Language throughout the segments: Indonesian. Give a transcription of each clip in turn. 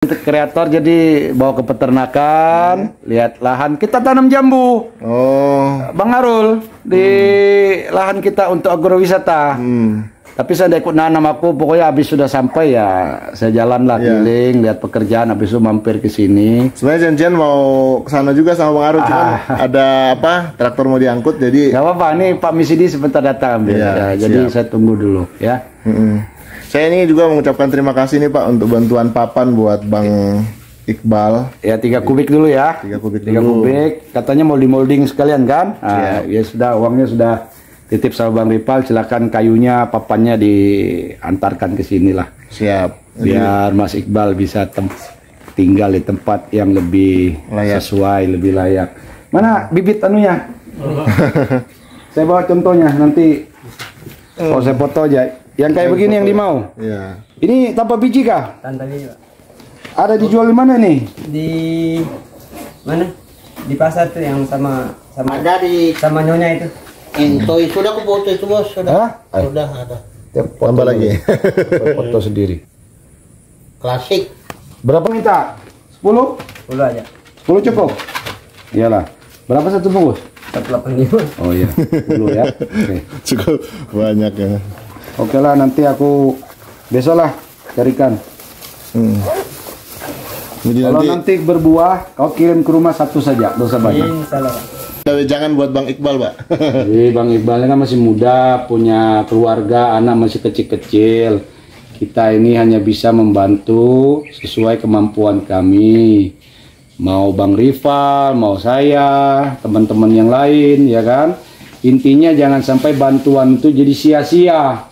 Kreator jadi bawa ke peternakan, lihat lahan kita tanam jambu. Bang Arul di lahan kita untuk agrowisata. Tapi saya tidak ikut nanam, aku pokoknya habis sudah sampai ya saya jalan lah keliling lihat pekerjaan, habis itu mampir ke sini. Sebenarnya janjian mau ke sana juga sama Bang Arul, cuman ada apa traktor mau diangkut jadi. Gak apa-apa, nih Pak Misidi sebentar datang ambil. Jadi saya tunggu dulu ya. Saya ini juga mengucapkan terima kasih nih Pak untuk bantuan papan buat Bang Iqbal. Ya 3 kubik dulu ya. 3 kubik 3 kubik. Katanya mau di molding sekalian kan? Ya sudah, uangnya sudah titip sama Bang Ripal. Silakan kayunya, papannya diantarkan ke sini lah. Siap. Biar Mas Iqbal bisa tinggal di tempat yang lebih sesuai, lebih layak. Mana bibit anunya? Saya bawa contohnya nanti. Oh saya foto aja. Yang kayak begini yang dimau. Iya. Ini tanpa biji kah? Tanpa biji, Pak. Ada dijual di mana nih? Di mana? Di pasar tuh yang sama ada di sama nyonya itu. Entoi sudah aku foto itu bos, sudah. Sudah ada. Tambah lagi. Foto sendiri. Klasik. Berapa minta? 10? 10 aja. 10 cukup? Iyalah. Berapa satu bungkus? 185. Oh iya, 10 ya. Oke. Cukup banyak ya. Oke lah, nanti aku besok lah carikan. Jadi Kalau nanti berbuah, kau kirim ke rumah satu saja, dosa banyak. Insyaallah. Jangan buat Bang Iqbal, Pak. Jadi Bang Iqbal kan masih muda, punya keluarga, anak masih kecil-kecil. Kita ini hanya bisa membantu sesuai kemampuan kami. Mau Bang Rival, mau saya, teman-teman yang lain, ya kan? Intinya jangan sampai bantuan itu jadi sia-sia,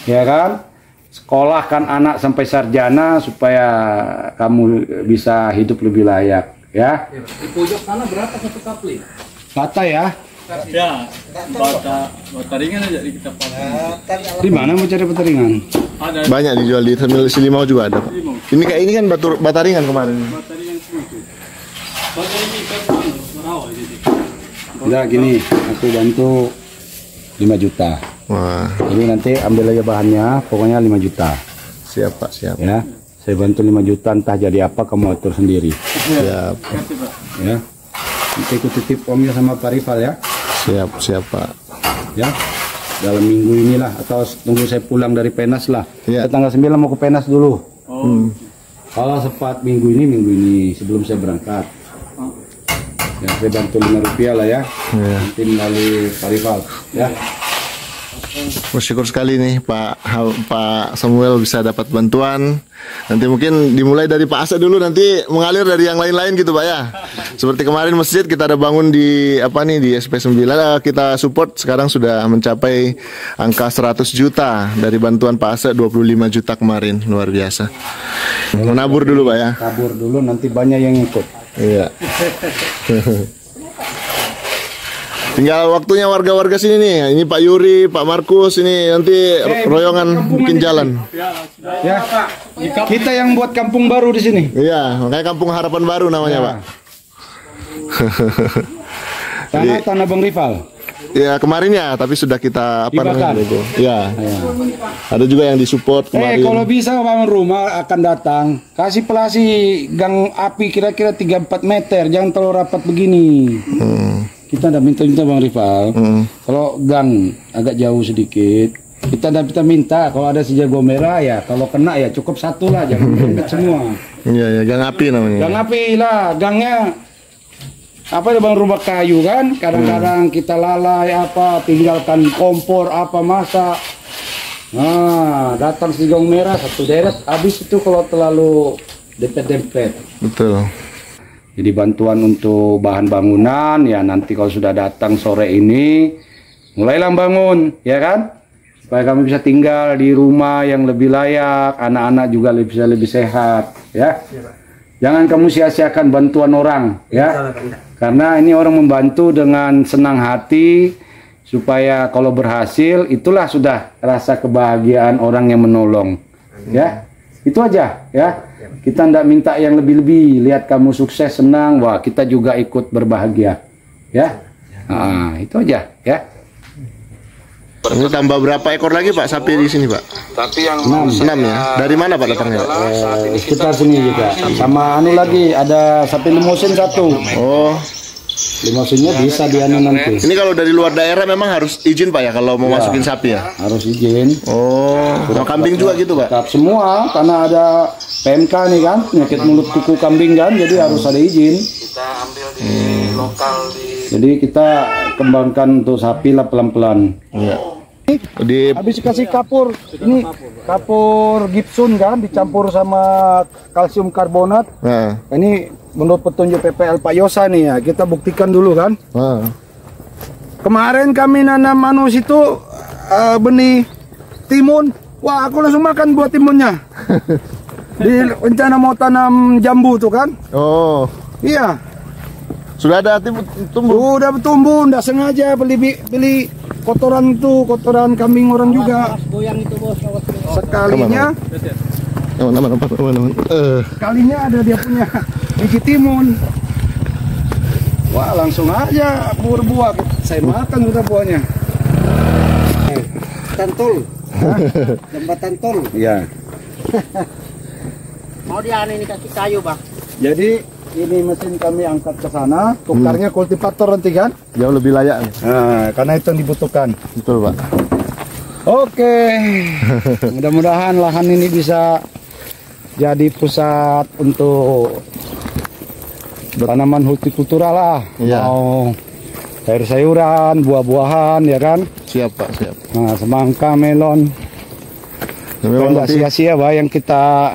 ya kan? Sekolahkan anak sampai sarjana supaya kamu bisa hidup lebih layak, ya. Di pojok sana berapa satu kapling? Kata ya. Ya, bata ringan aja kita pakai. Di mana mau cari peteringan? Ada Banyak dijual di Terminal Silimau juga ada, Pak. Ini kayak ini kan bata ringan kemarin. bata ringan sedikit. Bata ini kan merawat jadi. Udah gini, aku bantu 5 juta. Wah, Jadi nanti ambil aja bahannya, pokoknya 5 juta. siap Pak, siap. Ya, saya bantu 5 juta, entah jadi apa kamu atur sendiri. Siap. Ya, nanti aku titip omnya sama Pak Rival ya. Siap Pak. Ya, dalam minggu inilah atau tunggu saya pulang dari Penas lah. Iya. Saya tanggal 9 mau ke Penas dulu. Oh, Kalau sempat minggu ini sebelum saya berangkat. Ya, saya bantu 5 rupiah lah ya. Nanti melalui Pak Rival ya. Bersyukur sekali nih Pak Samuel bisa dapat bantuan. Nanti mungkin dimulai dari Pak Asep dulu, nanti mengalir dari yang lain-lain gitu Pak ya. Seperti kemarin masjid kita ada bangun di di SP9, kita support sekarang sudah mencapai angka 100 juta dari bantuan Pak Asep, 25 juta kemarin, luar biasa. Menabur dulu Pak ya. Tabur dulu nanti banyak yang ikut. Iya. Tinggal waktunya warga-warga sini nih. Ini Pak Yuri, Pak Markus, ini nanti royongan bikin jalan. Ya, kita yang buat kampung baru di sini. Iya, makanya Kampung Harapan Baru namanya, Pak. Tanah Bang Rival. Ya kemarin ya, tapi sudah kita Dibakar. itu. Ya. Ada juga yang disupport kemarin. Kalau bisa bangun rumah akan datang, kasih pelasi gang api kira-kira 3-4 meter, jangan terlalu rapat begini. Kita tidak minta Bang Rival. Kalau gang agak jauh sedikit, kita tidak minta. Kalau ada sejago merah ya, kalau kena ya cukup satu lah, jangan banyak semua. Iya, ya, gang api namanya. Gang api lah, gangnya apa Bang, rumah kayu kan? Kadang-kadang kita lalai apa, tinggalkan kompor apa masak. Nah, datang sejago merah satu deret, habis itu kalau terlalu dempet-dempet. Betul. Jadi bantuan untuk bahan bangunan ya nanti kalau sudah datang sore ini mulailah bangun ya kan, supaya kami bisa tinggal di rumah yang lebih layak, anak-anak juga bisa lebih sehat ya. Jangan kamu sia-siakan bantuan orang ya, karena ini orang membantu dengan senang hati supaya kalau berhasil itulah sudah rasa kebahagiaan orang yang menolong ya. Itu aja ya. Kita tidak minta yang lebih-lebih. Lihat kamu sukses, senang, wah kita juga ikut berbahagia. Ya. Nah, itu aja ya. Ini tambah berapa ekor lagi Pak sapi di sini Pak? Tapi yang 6 ya. Dari mana Pak datangnya? sekitar sini juga. Sama anu lagi ada sapi limosin 1. Oh, Limosinnya bisa dianu nanti. ini kalau dari luar daerah memang harus izin Pak ya kalau mau masukin sapi ya? Harus izin. Oh, sama kambing juga gitu Pak? Tetap semua karena ada PMK nih kan, penyakit mulut kuku kambing kan, jadi harus ada izin. Kita ambil di lokal di. Jadi kita kembangkan untuk sapi lah pelan-pelan. Iya. Di Habis kasih kapur, ini kapur Gibson kan, dicampur sama kalsium karbonat. nah, Ini menurut petunjuk PPL Pak Yosa nih ya, kita buktikan dulu kan. nah. Kemarin kami nanam manus itu benih timun. Wah, aku langsung makan buah timunnya. Di rencana mau tanam jambu tuh kan. Oh, Iya, sudah ada tumbuh. udah bertumbuh, nggak sengaja beli kotoran itu, kotoran kambing orang juga. Sekalinya, Mana? sekalinya ada dia punya biji timun. Wah, langsung aja berbuah. Saya makan udah buahnya. Tantol. Jembatan tol. Iya. Mau dia ini kasih kayu, Bang. Jadi ini mesin kami angkat ke sana, tukarnya kultivator nanti kan? Jauh lebih layak. Nah, karena itu yang dibutuhkan. Betul Pak. Oke, mudah-mudahan lahan ini bisa jadi pusat untuk tanaman hortikultura lah. Iya. Mau sayur-sayuran, buah-buahan, ya kan? Siap Pak, siap. Nah, semangka, melon. Ya, memang Nggak nanti sia-sia bah yang kita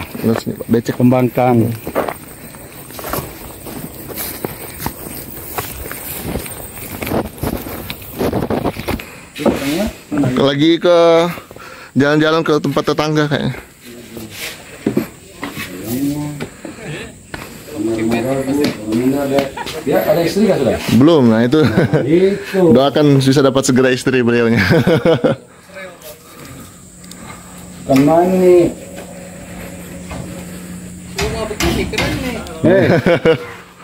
becek. kembangkan. Lagi ke jalan-jalan ke tempat tetangga kayaknya. Ya, ada istri nggak sudah? Belum, nah itu. Itu. Doakan bisa dapat segera istri beliaunya. Karena ini.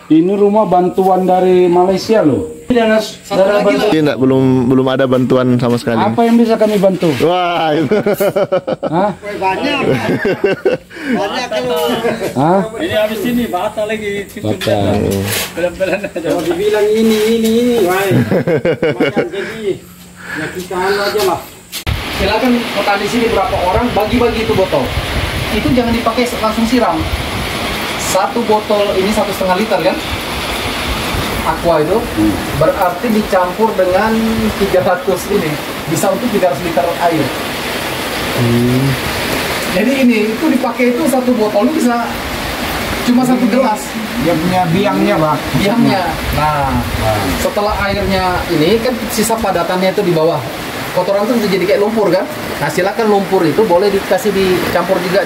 Ini rumah bantuan dari Malaysia loh. Tidak, belum ada bantuan sama sekali. Apa yang bisa kami bantu? Wah, itu. Hah? Banyak. Banyak kalau Hah? Ini habis ini bata lagi. Bata. Pelan-pelan aja. mau dibilang ini, wah. Banyak jadi. Ya kita aja lah. Silakan petani sini berapa orang bagi-bagi itu botol. Itu jangan dipakai langsung siram. Satu botol ini 1,5 liter kan? Aqua itu berarti dicampur dengan 300 ini bisa untuk 300 liter air. Jadi ini itu dipakai itu satu botol itu bisa cuma 1 gelas. Dia punya biangnya, Bang. Biangnya. Nah, setelah airnya ini kan sisa padatannya itu di bawah. Kotoran itu jadi kayak lumpur kan. Nah, silakan lumpur itu boleh dikasih dicampur juga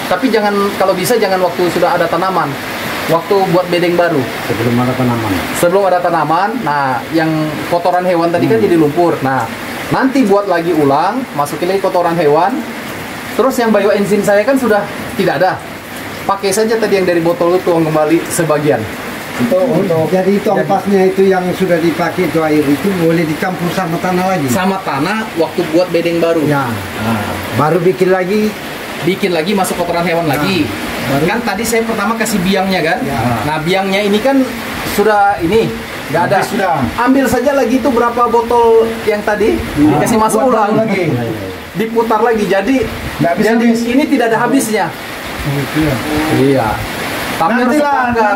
tapi jangan, kalau bisa jangan waktu sudah ada tanaman. Waktu buat bedeng baru. Sebelum ada tanaman. Sebelum ada tanaman, nah yang kotoran hewan tadi kan jadi lumpur. Nah, nanti buat lagi ulang, masukin lagi kotoran hewan. Terus yang bioenzim saya kan sudah tidak ada. Pakai saja tadi yang dari botol itu, tuang kembali sebagian. Jadi itu ampasnya itu yang sudah dipakai itu air itu boleh dicampur sama tanah lagi. Sama tanah waktu buat bedeng baru. Ya. Nah, Baru bikin lagi. masuk kotoran hewan lagi. Kan tadi saya pertama kasih biangnya kan. Ya. Nah, biangnya ini kan sudah ini nggak ada. Sudah. Ambil saja lagi itu berapa botol yang tadi dikasih masuk buat ulang lagi. diputar lagi. Jadi Nggak habis jadi habis. ini tidak ada habisnya. Iya. Tapi harus sepakat.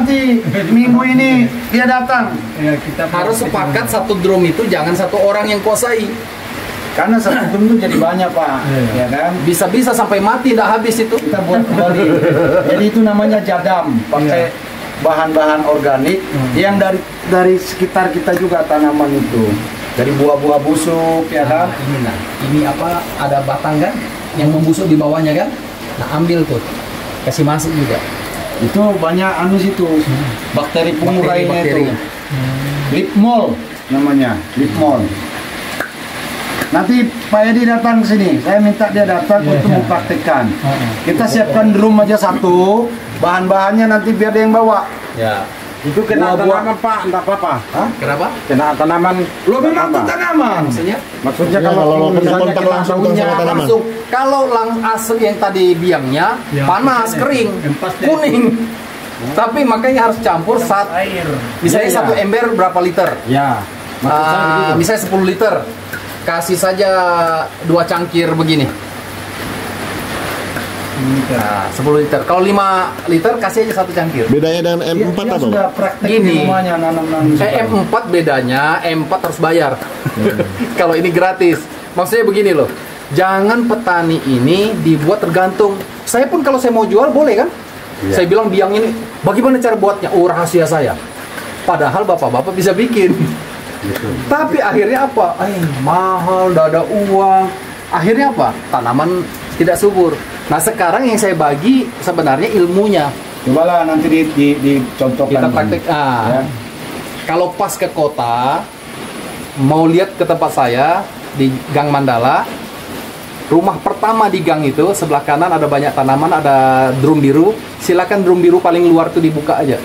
minggu ini dia datang. Ya, kita Harus sepakat satu drum itu jangan satu orang yang kuasai. Karena satu drum itu jadi banyak, Pak. Ya kan? Bisa-bisa sampai mati tidak habis itu. Kita buat kembali. Jadi itu namanya jadam, pakai bahan-bahan organik yang dari sekitar kita juga tanaman itu. Dari buah-buah busuk, ya kan? Ini apa? Ada batang kan yang membusuk di bawahnya kan? Nah, ambil tuh. Kasih masuk juga. Itu banyak anu situ. Bakteri pengurainya itu. Lipmol namanya, Lipmol. Nanti Pak Edi datang ke sini. Saya minta dia datang untuk mempraktikkan. Kita siapkan drum aja satu, bahan-bahannya nanti biar dia yang bawa. Ya. Itu kena tanaman Pak, enggak apa-apa. Hah? Kenapa? Kena tanaman. Lo memang itu tanaman. Maksudnya? Maksudnya Ya, kalau misalnya kontak kena langsung daunnya, sama tanaman. Langsung. Kalau asli yang tadi biangnya panas, kering, kuning. Tapi makanya harus campur air. misalnya Iya, satu ember berapa liter? Ya. Maksud saya begitu. Misalnya 10 liter. Kasih saja 2 cangkir begini. Nah, 10 liter. Kalau 5 liter kasih aja 1 cangkir. Bedanya dengan M4 Dia apa, sudah Pak? praktek Gini. di rumahnya nanam-nanam. M4 bedanya, M4 harus bayar. Kalau ini gratis. Maksudnya begini loh. Jangan petani ini dibuat tergantung. Saya pun kalau saya mau jual boleh kan? Saya bilang biang ini, bagaimana cara buatnya? Oh, rahasia saya. Padahal bapak-bapak bisa bikin. Tapi akhirnya apa? Mahal, tidak ada uang. Akhirnya apa? Tanaman tidak subur. Nah sekarang yang saya bagi sebenarnya ilmunya. Cobalah nanti dicontohkan. Kita praktek. Ya. Kalau pas ke kota, mau lihat ke tempat saya di Gang Mandala, rumah pertama di gang itu sebelah kanan ada banyak tanaman, ada drum biru. Silakan drum biru paling luar tuh dibuka aja.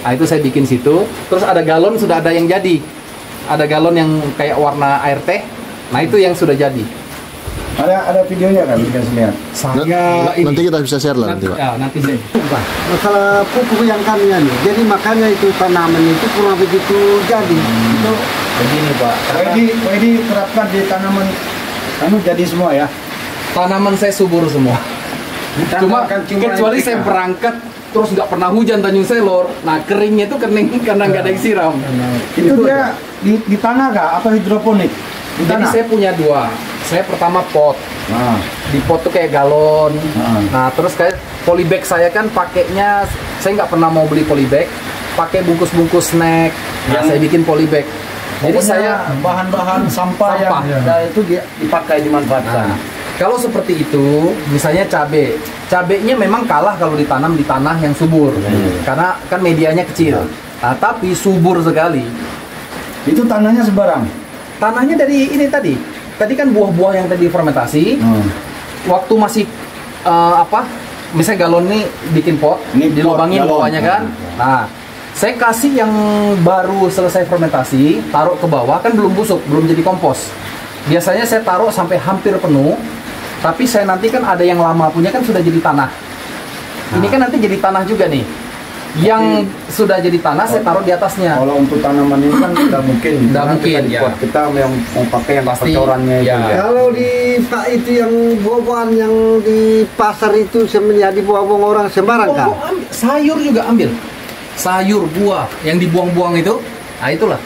Nah itu saya bikin situ. Terus ada galon sudah ada yang jadi. Ada galon yang kayak warna air teh. Nah itu yang sudah jadi. Ada videonya kan kita lihat. Saya ini. Nanti kita bisa share lah nanti, Pak. Ya, nanti saya. Masalah pupuk yang kami anu. Jadi makanya itu tanaman itu kurang begitu jadi. Itu Begini Pak. Ini terapkan di tanaman jadi semua ya. Tanaman saya subur semua. Cuma Ditambahkan kecuali saya berangkat terus nggak pernah hujan Tanjung Selor. Nah keringnya itu kering karena nggak ada yang siram. Itu dia di tanah kah atau hidroponik? Di Jadi tanah. saya punya 2. Saya pertama pot. Nah, Di pot tuh kayak galon. Ah. Nah terus kayak polybag saya kan pakainya, saya nggak pernah mau beli polybag. Pakai bungkus-bungkus snack. Nah saya bikin polybag. Jadi pokoknya saya bahan-bahan sampah Sampah. yang itu dia dipakai dimanfaatkan. Nah, kalau seperti itu, misalnya cabai, cabainya memang kalah kalau ditanam di tanah yang subur, karena kan medianya kecil. Nah, tapi subur sekali. Itu tanahnya sebarang. Tanahnya dari ini tadi kan buah-buah yang tadi fermentasi. Waktu masih misalnya galon nih bikin pot, Ini pot, dilubangin galon. bawahnya kan. Nah, saya kasih yang baru selesai fermentasi, taruh ke bawah kan belum busuk, belum jadi kompos. Biasanya saya taruh sampai hampir penuh, tapi saya nanti kan ada yang lama punya kan sudah jadi tanah. Ini kan nanti jadi tanah juga nih. Yang sudah jadi tanah saya taruh di atasnya. Kalau untuk tanaman ini kan tidak mungkin. Nggak Karena mungkin, kita ya. buat kita yang mau pakai yang Pasti, kotorannya itu. ya. Ya. kalau di Pak itu yang buah-buahan yang di pasar itu menjadi buah-buah orang sembarang kan? Buah-buah ambil. Sayur juga ambil. Sayur, buah yang dibuang-buang itu, nah itulah.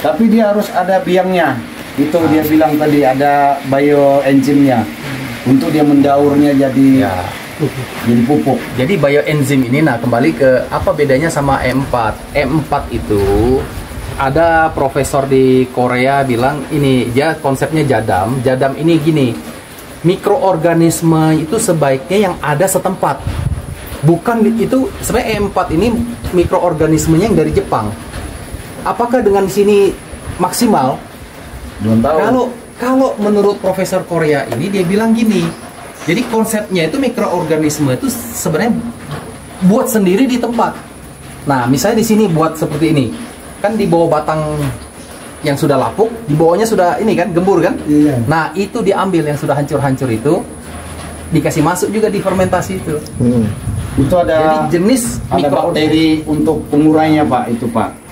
Tapi dia harus ada biangnya. Itu dia bilang tadi ada bioenzimnya untuk dia mendaurnya jadi jadi pupuk. Jadi bioenzim ini, nah kembali ke apa bedanya sama E4. E4 itu ada profesor di Korea bilang ini dia konsepnya jadam. Jadam ini gini, mikroorganisme itu sebaiknya yang ada setempat. Bukan itu sebenarnya E4 ini mikroorganismenya yang dari Jepang. Apakah dengan sini maksimal? Belum tahu. Kalau menurut profesor Korea ini dia bilang gini. Jadi konsepnya itu mikroorganisme itu sebenarnya buat sendiri di tempat. Nah, misalnya di sini buat seperti ini. Kan di bawah batang yang sudah lapuk, di bawahnya sudah ini kan gembur kan? Iya. Nah, itu diambil yang sudah hancur-hancur itu dikasih masuk juga di fermentasi itu. Itu ada Jadi jenis ada bakteri untuk pengurainya Pak itu Pak.